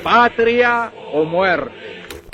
patria o muerte.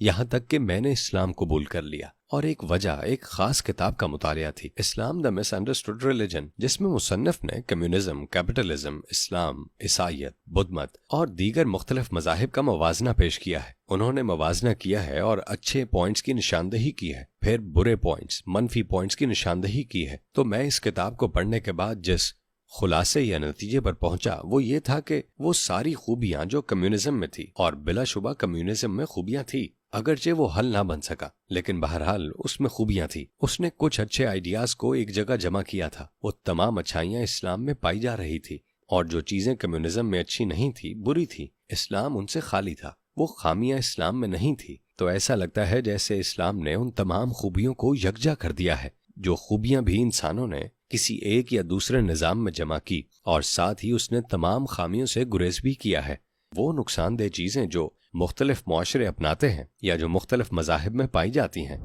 یہاں تک کہ میں نے اسلام قبول کر لیا، اور ایک وجہ ایک خاص کتاب کا مطالعہ تھی، اسلام دا مس انڈرسٹوڈ ریلیجن، جس میں مصنف نے کمیونزم، کیپٹلزم، اسلام، عیسائیت، بدھ مت اور دیگر مختلف مذاہب کا موازنہ پیش کیا ہے۔ انہوں نے موازنہ کیا ہے اور اچھے پوائنٹس کی نشاندہی کی ہے، پھر برے پوائنٹس، منفی پوائنٹس کی نشاندہی کی ہے۔ تو میں اس کتاب کو پڑھنے کے بعد جس خلاصے یا نتیجے پر پہنچا وہ یہ تھا کہ وہ ساری خوبیاں جو کمیونزم میں تھی، اور بلا شبہ کمیونزم میں خوبیاں تھی، اگرچہ وہ حل نہ بن سکا، لیکن بہرحال اس میں خوبیاں تھی۔ اس نے کچھ اچھے آئیڈیاز کو ایک جگہ جمع کیا تھا، وہ تمام اچھائیاں اسلام میں پائی جا رہی تھی، اور جو چیزیں کمیونزم میں اچھی نہیں تھی، بری تھی، اسلام ان سے خالی تھا، وہ خامیاں اسلام میں نہیں تھی۔ تو ایسا لگتا ہے جیسے اسلام نے ان تمام خوبیوں کو یکجا کر دیا ہے، جو خوبیاں بھی انسانوں نے کسی ایک یا دوسرے نظام میں جمع کی، اور ساتھ ہی اس نے تمام خامیوں سے گریز بھی کیا ہے۔ وہ نقصان دہ چیزیں جو مختلف معاشرے اپناتے ہیں یا جو مختلف مذاہب میں پائی جاتی ہیں۔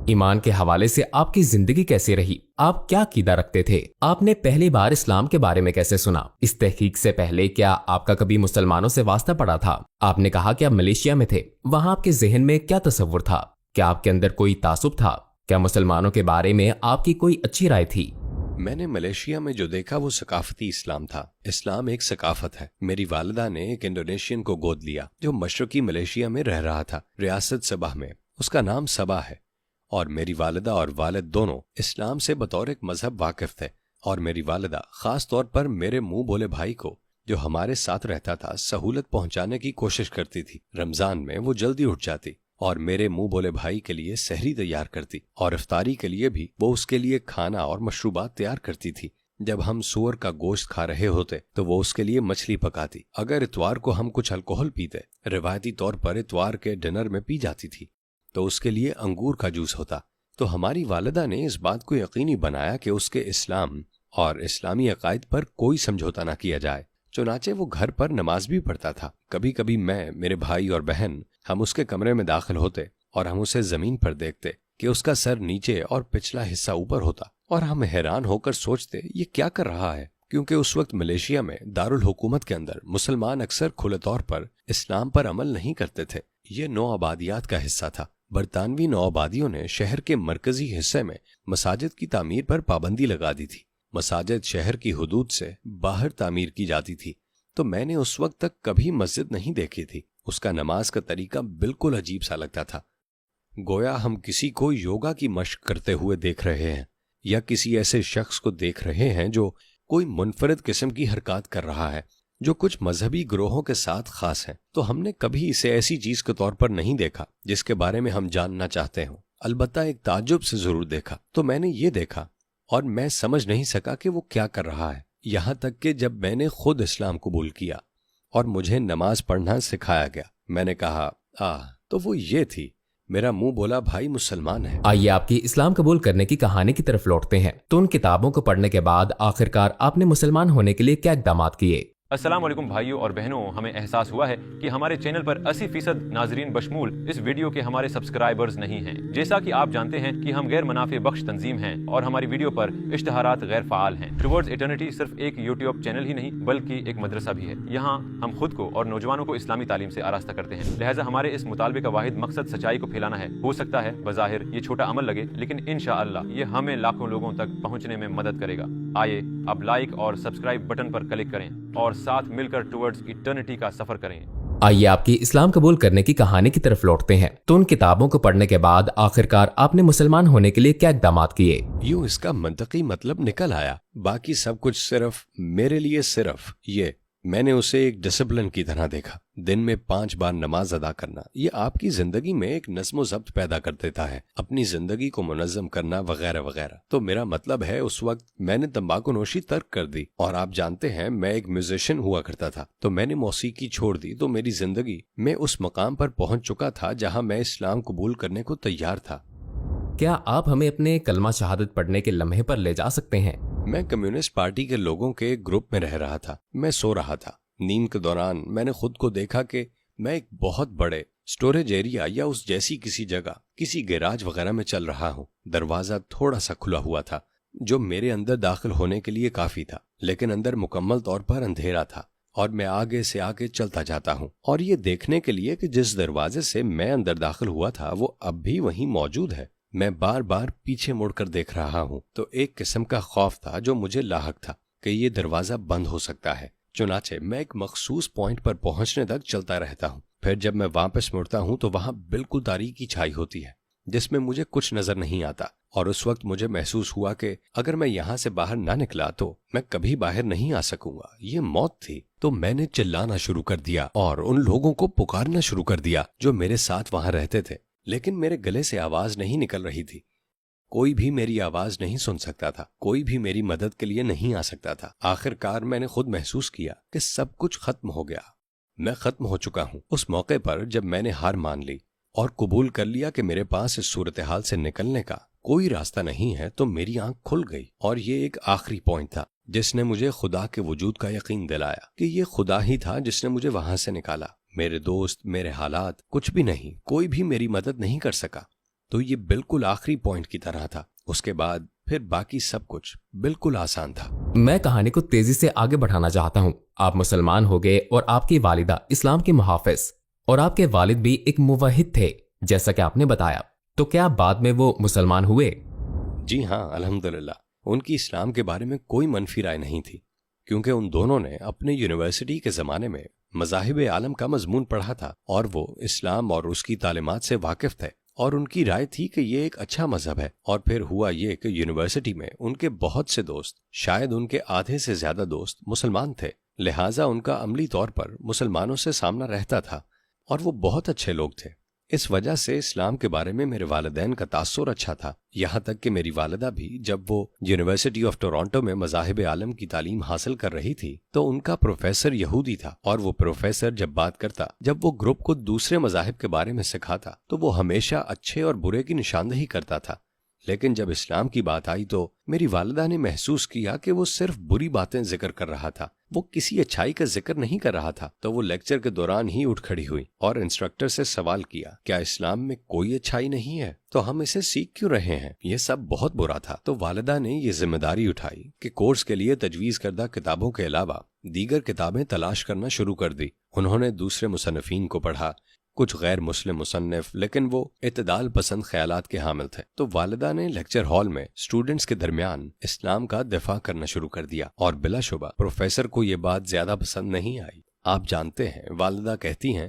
ایمان کے حوالے سے آپ کی زندگی کیسی رہی؟ آپ کیا عقیدہ رکھتے تھے؟ آپ نے پہلی بار اسلام کے بارے میں کیسے سنا؟ اس تحقیق سے پہلے کیا آپ کا کبھی مسلمانوں سے واسطہ پڑا تھا؟ آپ نے کہا کہ آپ ملیشیا میں تھے، وہاں آپ کے ذہن میں کیا تصور تھا؟ کیا آپ کے اندر کوئی تعصب تھا؟ کیا مسلمانوں کے بارے میں آپ کی کوئی اچھی رائے تھی؟ میں نے ملیشیا میں جو دیکھا وہ ثقافتی اسلام تھا۔ اسلام ایک ثقافت ہے۔ میری والدہ نے ایک انڈونیشین کو گود لیا جو مشرقی ملیشیا میں رہ رہا تھا، ریاست صباہ میں۔ اس کا نام صبا ہے، اور میری والدہ اور والد دونوں اسلام سے بطور ایک مذہب واقف تھے، اور میری والدہ خاص طور پر میرے منہ بولے بھائی کو جو ہمارے ساتھ رہتا تھا سہولت پہنچانے کی کوشش کرتی تھی۔ رمضان میں وہ جلدی اٹھ جاتی اور میرے منہ بولے بھائی کے لیے سحری تیار کرتی، اور افطاری کے لیے بھی وہ اس کے لیے کھانا اور مشروبات تیار کرتی تھی۔ جب ہم سور کا گوشت کھا رہے ہوتے تو وہ اس کے لیے مچھلی پکاتی۔ اگر اتوار کو ہم کچھ الکوہل پیتے، روایتی طور پر اتوار کے ڈنر میں پی جاتی تھی، تو اس کے لیے انگور کا جوس ہوتا۔ تو ہماری والدہ نے اس بات کو یقینی بنایا کہ اس کے اسلام اور اسلامی عقائد پر کوئی سمجھوتا نہ کیا جائے، چنانچہ وہ گھر پر نماز بھی پڑھتا تھا۔ کبھی کبھی میں، میرے بھائی اور بہن، ہم اس کے کمرے میں داخل ہوتے اور ہم اسے زمین پر دیکھتے کہ اس کا سر نیچے اور پچھلا حصہ اوپر ہوتا، اور ہم حیران ہو کر سوچتے یہ کیا کر رہا ہے، کیونکہ اس وقت ملیشیا میں دارالحکومت کے اندر مسلمان اکثر کھلے طور پر اسلام پر عمل نہیں کرتے تھے۔ یہ نو آبادیات کا حصہ تھا۔ برطانوی نو آبادیوں نے شہر کے مرکزی حصے میں مساجد کی تعمیر پر پابندی لگا دی تھی۔ مساجد شہر کی حدود سے باہر تعمیر کی جاتی تھی، تو میں نے اس وقت تک کبھی مسجد نہیں دیکھی تھی۔ اس کا نماز کا طریقہ بالکل عجیب سا لگتا تھا، گویا ہم کسی کو یوگا کی مشق کرتے ہوئے دیکھ رہے ہیں، یا کسی ایسے شخص کو دیکھ رہے ہیں جو کوئی منفرد قسم کی حرکات کر رہا ہے جو کچھ مذہبی گروہوں کے ساتھ خاص ہیں۔ تو ہم نے کبھی اسے ایسی چیز کے طور پر نہیں دیکھا جس کے بارے میں ہم جاننا چاہتے ہوں، البتہ ایک تعجب سے ضرور دیکھا۔ تو میں نے یہ دیکھا اور میں سمجھ نہیں سکا کہ وہ کیا کر رہا ہے، یہاں تک کہ جب میں نے خود اسلام قبول کیا اور مجھے نماز پڑھنا سکھایا گیا، میں نے کہا تو وہ یہ تھی، میرا منہ بولا بھائی مسلمان ہے۔ آئیے آپ کی اسلام قبول کرنے کی کہانی کی طرف لوٹتے ہیں۔ تو ان کتابوں کو پڑھنے کے بعد آخرکار آپ نے مسلمان ہونے کے لیے کیا اقدامات کیے؟ السلام علیکم بھائیوں اور بہنوں، ہمیں احساس ہوا ہے کہ ہمارے چینل پر 80% ناظرین بشمول اس ویڈیو کے ہمارے سبسکرائبرز نہیں ہیں۔ جیسا کہ آپ جانتے ہیں کہ ہم غیر منافع بخش تنظیم ہیں اور ہماری ویڈیو پر اشتہارات غیر فعال ہیں۔ ٹوورڈز ایٹرنیٹی صرف ایک یوٹیوب چینل ہی نہیں بلکہ ایک مدرسہ بھی ہے۔ یہاں ہم خود کو اور نوجوانوں کو اسلامی تعلیم سے آراستہ کرتے ہیں، لہٰذا ہمارے اس مطالبے کا واحد مقصد سچائی کو پھیلانا ہے۔ ہو سکتا ہے بظاہر یہ چھوٹا عمل لگے، لیکن انشاءاللہ یہ ہمیں لاکھوں لوگوں تک پہنچنے میں مدد کرے گا۔ آئیے اب لائک اور سبسکرائب بٹن پر کلک کریں اور ساتھ مل کر ٹوورڈز ایٹرنیٹی کا سفر کریں۔ آئیے آپ کی اسلام قبول کرنے کی کہانی کی طرف لوٹتے ہیں۔ تو ان کتابوں کو پڑھنے کے بعد آخرکار آپ نے مسلمان ہونے کے لیے کیا اقدامات کیے؟ یوں اس کا منطقی مطلب نکل آیا، باقی سب کچھ صرف میرے لیے صرف یہ، میں نے اسے ایک ڈسپلن کی طرح دیکھا۔ دن میں 5 بار نماز ادا کرنا، یہ آپ کی زندگی میں ایک نظم و ضبط پیدا کر دیتا ہے، اپنی زندگی کو منظم کرنا وغیرہ وغیرہ۔ تو میرا مطلب ہے اس وقت میں نے تمباکو نوشی ترک کر دی، اور آپ جانتے ہیں میں ایک میوزیشین ہوا کرتا تھا، تو میں نے موسیقی چھوڑ دی۔ تو میری زندگی میں اس مقام پر پہنچ چکا تھا جہاں میں اسلام قبول کرنے کو تیار تھا۔ کیا آپ ہمیں اپنے کلمہ شہادت پڑھنے کے لمحے پر لے جا سکتے ہیں؟ میں کمیونسٹ پارٹی کے لوگوں کے ایک گروپ میں رہ رہا تھا۔ میں سو رہا تھا۔ نیند کے دوران میں نے خود کو دیکھا کہ میں ایک بہت بڑے سٹوریج ایریا یا اس جیسی کسی جگہ، کسی گیراج وغیرہ میں چل رہا ہوں۔ دروازہ تھوڑا سا کھلا ہوا تھا جو میرے اندر داخل ہونے کے لیے کافی تھا، لیکن اندر مکمل طور پر اندھیرا تھا، اور میں آگے سے آگے چلتا جاتا ہوں، اور یہ دیکھنے کے لیے کہ جس دروازے سے میں اندر داخل ہوا تھا وہ اب بھی وہیں موجود ہے۔ میں بار بار پیچھے مڑ کر دیکھ رہا ہوں تو ایک قسم کا خوف تھا جو مجھے لاحق تھا کہ یہ دروازہ بند ہو سکتا ہے۔ چنانچہ میں ایک مخصوص پوائنٹ پر پہنچنے تک چلتا رہتا ہوں۔ پھر جب میں واپس مڑتا ہوں تو وہاں بالکل تاریکی چھائی ہوتی ہے جس میں مجھے کچھ نظر نہیں آتا، اور اس وقت مجھے محسوس ہوا کہ اگر میں یہاں سے باہر نہ نکلا تو میں کبھی باہر نہیں آ سکوں گا، یہ موت تھی۔ تو میں نے چلانا شروع کر دیا اور ان لوگوں کو پکارنا شروع کر دیا جو میرے ساتھ وہاں رہتے تھے، لیکن میرے گلے سے آواز نہیں نکل رہی تھی۔ کوئی بھی میری آواز نہیں سن سکتا تھا، کوئی بھی میری مدد کے لیے نہیں آ سکتا تھا۔ آخر کار میں نے خود محسوس کیا کہ سب کچھ ختم ہو گیا، میں ختم ہو چکا ہوں۔ اس موقع پر جب میں نے ہار مان لی اور قبول کر لیا کہ میرے پاس اس صورتحال سے نکلنے کا کوئی راستہ نہیں ہے، تو میری آنکھ کھل گئی، اور یہ ایک آخری پوائنٹ تھا جس نے مجھے خدا کے وجود کا یقین دلایا کہ یہ خدا ہی تھا جس نے مجھے وہاں سے نکالا۔ میرے دوست، میرے حالات، کچھ بھی نہیں، کوئی بھی میری مدد نہیں کر سکا۔ تو یہ بالکل آخری پوائنٹ کی طرح تھا۔ اس کے بعد پھر باقی سب کچھ بالکل آسان تھا۔ میں کہانی کو تیزی سے آگے بڑھانا چاہتا ہوں۔ آپ مسلمان ہو گئے اور آپ کی والدہ اسلام کی محافظ، اور آپ کے والد بھی ایک موحد تھے جیسا کہ آپ نے بتایا، تو کیا بعد میں وہ مسلمان ہوئے؟ جی ہاں، الحمدللہ ان کی اسلام کے بارے میں کوئی منفی رائے نہیں تھی، کیونکہ ان دونوں نے اپنے یونیورسٹی کے زمانے میں مذاہب عالم کا مضمون پڑھا تھا اور وہ اسلام اور اس کی تعلیمات سے واقف تھے، اور ان کی رائے تھی کہ یہ ایک اچھا مذہب ہے۔ اور پھر ہوا یہ کہ یونیورسٹی میں ان کے بہت سے دوست، شاید ان کے آدھے سے زیادہ دوست مسلمان تھے، لہٰذا ان کا عملی طور پر مسلمانوں سے سامنا رہتا تھا، اور وہ بہت اچھے لوگ تھے۔ اس وجہ سے اسلام کے بارے میں میرے والدین کا تاثر اچھا تھا، یہاں تک کہ میری والدہ بھی جب وہ یونیورسٹی آف ٹورانٹو میں مذاہب عالم کی تعلیم حاصل کر رہی تھی تو ان کا پروفیسر یہودی تھا، اور وہ پروفیسر جب بات کرتا، جب وہ گروپ کو دوسرے مذاہب کے بارے میں سکھاتا تو وہ ہمیشہ اچھے اور برے کی نشاندہی کرتا تھا۔ لیکن جب اسلام کی بات آئی تو میری والدہ نے محسوس کیا کہ وہ صرف بری باتیں ذکر کر رہا تھا، وہ کسی اچھائی کا ذکر نہیں کر رہا تھا۔ تو وہ لیکچر کے دوران ہی اٹھ کھڑی ہوئی اور انسٹرکٹر سے سوال کیا، کیا اسلام میں کوئی اچھائی نہیں ہے؟ تو ہم اسے سیکھ کیوں رہے ہیں؟ یہ سب بہت برا تھا۔ تو والدہ نے یہ ذمہ داری اٹھائی کہ کورس کے لیے تجویز کردہ کتابوں کے علاوہ دیگر کتابیں تلاش کرنا شروع کر دی۔ انہوں نے دوسرے مصنفین کو پڑھا، کچھ غیر مسلم مصنف، لیکن وہ اعتدال پسند خیالات کے حامل تھے۔ تو والدہ نے لیکچر ہال میں اسٹوڈنٹس کے درمیان اسلام کا دفاع کرنا شروع کر دیا، اور بلا شبہ پروفیسر کو یہ بات زیادہ پسند نہیں آئی۔ آپ جانتے ہیں، والدہ کہتی ہیں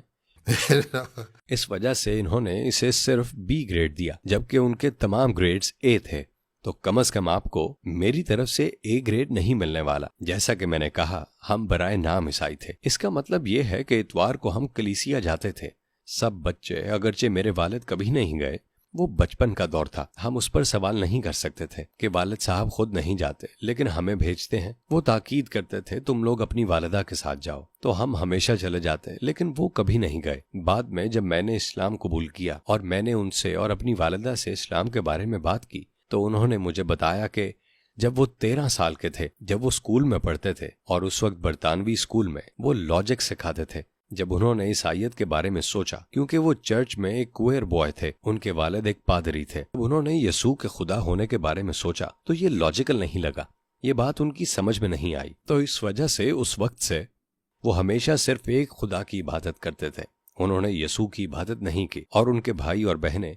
اس وجہ سے انہوں نے اسے صرف B گریڈ دیا جبکہ ان کے تمام گریڈز A تھے، تو کم از کم آپ کو میری طرف سے A گریڈ نہیں ملنے والا۔ جیسا کہ میں نے کہا، ہم برائے نام عیسائی تھے۔ اس کا مطلب یہ ہے کہ اتوار کو ہم کلیسیا جاتے تھے، سب بچے، اگرچہ میرے والد کبھی نہیں گئے، وہ بچپن کا دور تھا، ہم اس پر سوال نہیں کر سکتے تھے کہ والد صاحب خود نہیں جاتے لیکن ہمیں بھیجتے ہیں۔ وہ تاکید کرتے تھے تم لوگ اپنی والدہ کے ساتھ جاؤ، تو ہم ہمیشہ چلے جاتے، لیکن وہ کبھی نہیں گئے۔ بعد میں جب میں نے اسلام قبول کیا اور میں نے ان سے اور اپنی والدہ سے اسلام کے بارے میں بات کی تو انہوں نے مجھے بتایا کہ جب وہ 13 سال کے تھے، جب وہ اسکول میں پڑھتے تھے، اور اس وقت برطانوی اسکول میں وہ لاجک سکھاتے تھے، جب انہوں نے عیسائیت کے بارے میں سوچا، کیونکہ وہ چرچ میں ایک کوئر بوائے تھے، ان کے والد ایک پادری تھے، انہوں نے یسوع کے خدا ہونے کے بارے میں سوچا تو یہ لاجیکل نہیں لگا، یہ بات ان کی سمجھ میں نہیں آئی۔ تو اس وجہ سے اس وقت سے وہ ہمیشہ صرف ایک خدا کی عبادت کرتے تھے، انہوں نے یسوع کی عبادت نہیں کی، اور ان کے بھائی اور بہنیں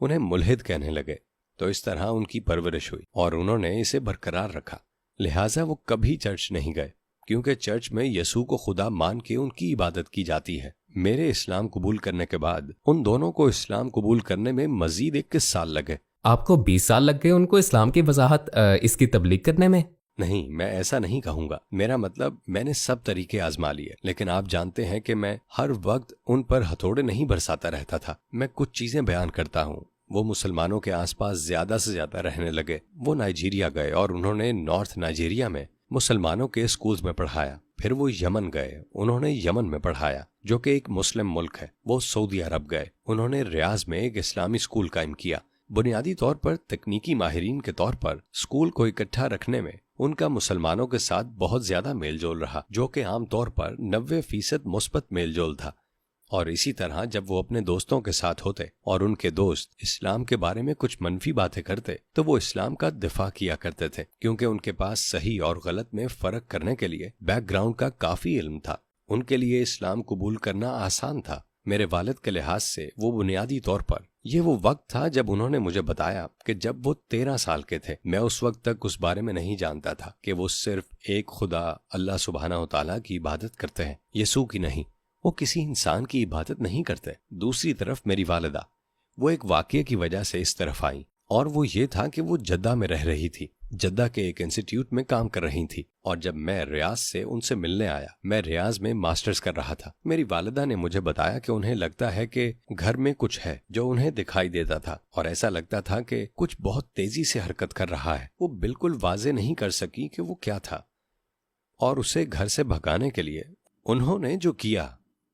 انہیں ملحد کہنے لگے۔ تو اس طرح ان کی پرورش ہوئی اور انہوں نے اسے برقرار رکھا، لہٰذا وہ کبھی چرچ نہیں گئے، کیونکہ چرچ میں یسوع کو خدا مان کے ان کی عبادت کی جاتی ہے۔ میرے اسلام قبول کرنے کے بعد ان دونوں کو اسلام قبول کرنے میں مزید 21 سال لگے۔ آپ کو 20 سال لگ گئے ان کو اسلام کی وضاحت، اس کی تبلیغ کرنے میں؟ نہیں، میں ایسا نہیں کہوں گا، میرا مطلب میں نے سب طریقے آزما لیے، لیکن آپ جانتے ہیں کہ میں ہر وقت ان پر ہتھوڑے نہیں برساتا رہتا تھا۔ میں کچھ چیزیں بیان کرتا ہوں، وہ مسلمانوں کے آس پاس زیادہ سے زیادہ رہنے لگے۔ وہ نائجیریا گئے اور انہوں نے نارتھ نائجیریا میں مسلمانوں کے اسکولز میں پڑھایا، پھر وہ یمن گئے، انہوں نے یمن میں پڑھایا جو کہ ایک مسلم ملک ہے۔ وہ سعودی عرب گئے، انہوں نے ریاض میں ایک اسلامی اسکول قائم کیا۔ بنیادی طور پر تکنیکی ماہرین کے طور پر اسکول کو اکٹھا رکھنے میں ان کا مسلمانوں کے ساتھ بہت زیادہ میل جول رہا، جو کہ عام طور پر 90% مثبت میل جول تھا، اور اسی طرح جب وہ اپنے دوستوں کے ساتھ ہوتے اور ان کے دوست اسلام کے بارے میں کچھ منفی باتیں کرتے تو وہ اسلام کا دفاع کیا کرتے تھے، کیونکہ ان کے پاس صحیح اور غلط میں فرق کرنے کے لیے بیک گراؤنڈ کا کافی علم تھا۔ ان کے لیے اسلام قبول کرنا آسان تھا۔ میرے والد کے لحاظ سے وہ بنیادی طور پر یہ وہ وقت تھا جب انہوں نے مجھے بتایا کہ جب وہ 13 سال کے تھے، میں اس وقت تک اس بارے میں نہیں جانتا تھا کہ وہ صرف ایک خدا اللہ سبحانہ و تعالیٰ کی عبادت کرتے ہیں، یسوع کی نہیں، وہ کسی انسان کی عبادت نہیں کرتے۔ دوسری طرف میری والدہ، وہ ایک واقعے کی وجہ سے اس طرف آئیں، اور وہ یہ تھا کہ وہ جدہ میں رہ رہی تھی، جدہ کے ایک انسٹیٹیوٹ میں کام کر رہی تھی، اور جب میں ریاض سے ان سے ملنے آیا، میں ریاض میں ماسٹرز کر رہا تھا، میری والدہ نے مجھے بتایا کہ انہیں لگتا ہے کہ گھر میں کچھ ہے جو انہیں دکھائی دیتا تھا، اور ایسا لگتا تھا کہ کچھ بہت تیزی سے حرکت کر رہا ہے۔ وہ بالکل واضح نہیں کر سکی کہ وہ کیا تھا، اور اسے گھر سے بھگانے کے لیے انہوں نے جو کیا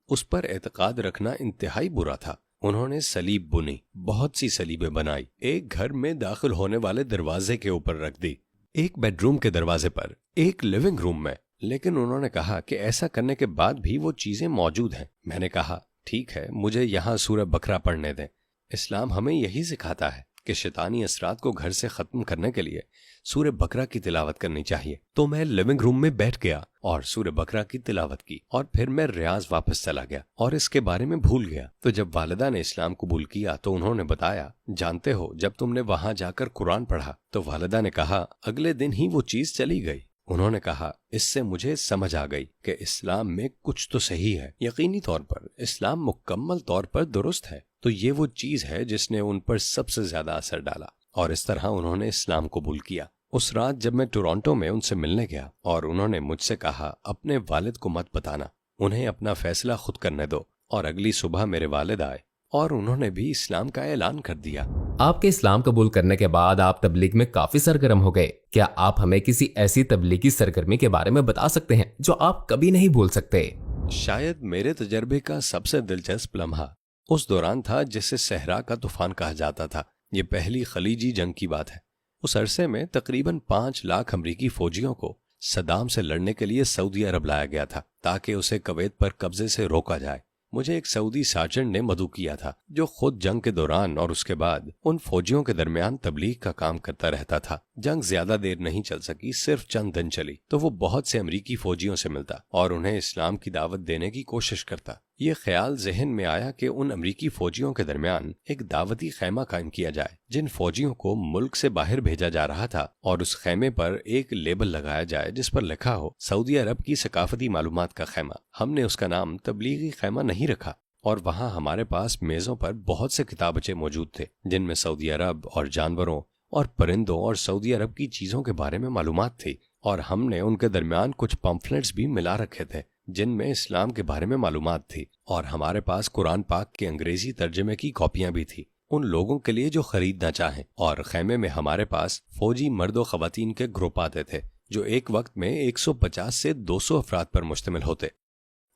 اس پر اعتقاد رکھنا انتہائی برا تھا۔ انہوں نے سلیب بنی، بہت سی سلیبیں بنائی، ایک گھر میں داخل ہونے والے دروازے کے اوپر رکھ دی، ایک بیڈ روم کے دروازے پر، ایک لیونگ روم میں، لیکن انہوں نے کہا کہ ایسا کرنے کے بعد بھی وہ چیزیں موجود ہیں۔ میں نے کہا ٹھیک ہے، مجھے یہاں سورہ بقرہ پڑھنے دیں۔ اسلام ہمیں یہی سکھاتا ہے کہ شیطانی اثرات کو گھر سے ختم کرنے کے لیے سورہ بقرہ کی تلاوت کرنی چاہیے۔ تو میں لیونگ روم میں بیٹھ گیا اور سورہ بقرہ کی تلاوت کی، اور پھر میں ریاض واپس چلا گیا اور اس کے بارے میں بھول گیا۔ تو جب والدہ نے اسلام قبول کیا تو انہوں نے بتایا، جانتے ہو جب تم نے وہاں جا کر قرآن پڑھا تو والدہ نے کہا اگلے دن ہی وہ چیز چلی گئی۔ انہوں نے کہا اس سے مجھے سمجھ آ گئی کہ اسلام میں کچھ تو صحیح ہے، یقینی طور پر اسلام مکمل طور پر درست ہے۔ تو یہ وہ چیز ہے جس نے ان پر سب سے زیادہ اثر ڈالا، اور اس طرح انہوں نے اسلام قبول کیا۔ اس رات جب میں ٹورانٹو میں ان سے ملنے گیا اور انہوں نے مجھ سے کہا اپنے والد کو مت بتانا، انہیں اپنا فیصلہ خود کرنے دو، اور اگلی صبح میرے والد آئے اور انہوں نے بھی اسلام کا اعلان کر دیا۔ آپ کے اسلام قبول کرنے کے بعد آپ تبلیغ میں کافی سرگرم ہو گئے۔ کیا آپ ہمیں کسی ایسی تبلیغی سرگرمی کے بارے میں بتا سکتے ہیں جو آپ کبھی نہیں بھول سکتے؟ شاید میرے تجربے کا سب سے دلچسپ لمحہ اس دوران تھا جسے صحرا کا طوفان کہا جاتا تھا۔ یہ پہلی خلیجی جنگ کی بات ہے۔ اس عرصے میں تقریباً 5 لاکھ امریکی فوجیوں کو صدام سے لڑنے کے لیے سعودی عرب لایا گیا تھا تاکہ اسے کویت پر قبضے سے روکا جائے۔ مجھے ایک سعودی سارجنٹ نے مدعو کیا تھا جو خود جنگ کے دوران اور اس کے بعد ان فوجیوں کے درمیان تبلیغ کا کام کرتا رہتا تھا۔ جنگ زیادہ دیر نہیں چل سکی، صرف چند دن چلی، تو وہ بہت سے امریکی فوجیوں سے ملتا اور انہیں اسلام کی دعوت دینے کی کوشش کرتا۔ یہ خیال ذہن میں آیا کہ ان امریکی فوجیوں کے درمیان ایک دعوتی خیمہ قائم کیا جائے جن فوجیوں کو ملک سے باہر بھیجا جا رہا تھا، اور اس خیمے پر ایک لیبل لگایا جائے جس پر لکھا ہو سعودی عرب کی ثقافتی معلومات کا خیمہ۔ ہم نے اس کا نام تبلیغی خیمہ نہیں رکھا، اور وہاں ہمارے پاس میزوں پر بہت سے کتابچے موجود تھے جن میں سعودی عرب اور جانوروں اور پرندوں اور سعودی عرب کی چیزوں کے بارے میں معلومات تھی، اور ہم نے ان کے درمیان کچھ پمفلٹس بھی ملا رکھے تھے جن میں اسلام کے بارے میں معلومات تھی، اور ہمارے پاس قرآن پاک کے انگریزی ترجمے کی کاپیاں بھی تھی ان لوگوں کے لیے جو خریدنا چاہیں۔ اور خیمے میں ہمارے پاس فوجی مرد و خواتین کے گروپ آتے تھے جو ایک وقت میں 150 سے 200 افراد پر مشتمل ہوتے،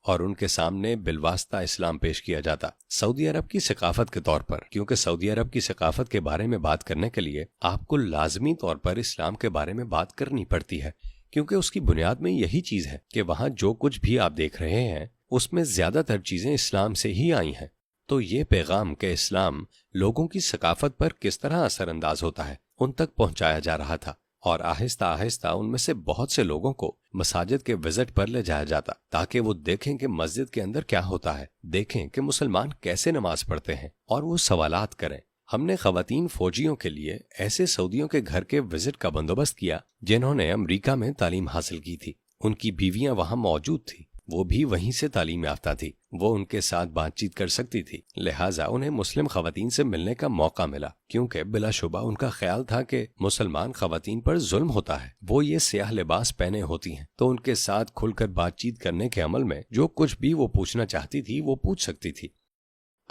اور ان کے سامنے بالواسطہ اسلام پیش کیا جاتا سعودی عرب کی ثقافت کے طور پر، کیونکہ سعودی عرب کی ثقافت کے بارے میں بات کرنے کے لیے آپ کو لازمی طور پر اسلام کے بارے میں بات کرنی پڑتی ہے، کیونکہ اس کی بنیاد میں یہی چیز ہے کہ وہاں جو کچھ بھی آپ دیکھ رہے ہیں اس میں زیادہ تر چیزیں اسلام سے ہی آئی ہیں۔ تو یہ پیغام کہ اسلام لوگوں کی ثقافت پر کس طرح اثر انداز ہوتا ہے ان تک پہنچایا جا رہا تھا، اور آہستہ آہستہ ان میں سے بہت سے لوگوں کو مساجد کے وزٹ پر لے جایا جاتا تاکہ وہ دیکھیں کہ مسجد کے اندر کیا ہوتا ہے، دیکھیں کہ مسلمان کیسے نماز پڑھتے ہیں، اور وہ سوالات کریں۔ ہم نے خواتین فوجیوں کے لیے ایسے سعودیوں کے گھر کے وزٹ کا بندوبست کیا جنہوں نے امریکہ میں تعلیم حاصل کی تھی، ان کی بیویاں وہاں موجود تھیں، وہ بھی وہیں سے تعلیم یافتہ تھی، وہ ان کے ساتھ بات چیت کر سکتی تھی، لہٰذا انہیں مسلم خواتین سے ملنے کا موقع ملا، کیونکہ بلا شبہ ان کا خیال تھا کہ مسلمان خواتین پر ظلم ہوتا ہے، وہ یہ سیاہ لباس پہنے ہوتی ہیں، تو ان کے ساتھ کھل کر بات چیت کرنے کے عمل میں جو کچھ بھی وہ پوچھنا چاہتی تھی وہ پوچھ سکتی تھی۔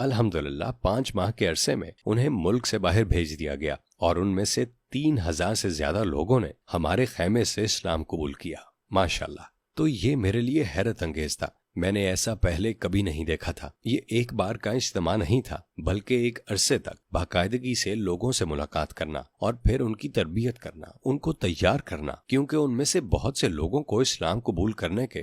الحمدللہ 5 ماہ کے عرصے میں انہیں ملک سے باہر بھیج دیا گیا، اور ان میں سے 3000 سے زیادہ لوگوں نے ہمارے خیمے سے اسلام قبول کیا، ماشاءاللہ۔ تو یہ میرے لیے حیرت انگیز تھا، میں نے ایسا پہلے کبھی نہیں دیکھا تھا۔ یہ ایک بار کا اجتماع نہیں تھا، بلکہ ایک عرصے تک باقاعدگی سے لوگوں سے ملاقات کرنا اور پھر ان کی تربیت کرنا، ان کو تیار کرنا، کیونکہ ان میں سے بہت سے لوگوں کو اسلام قبول کرنے کے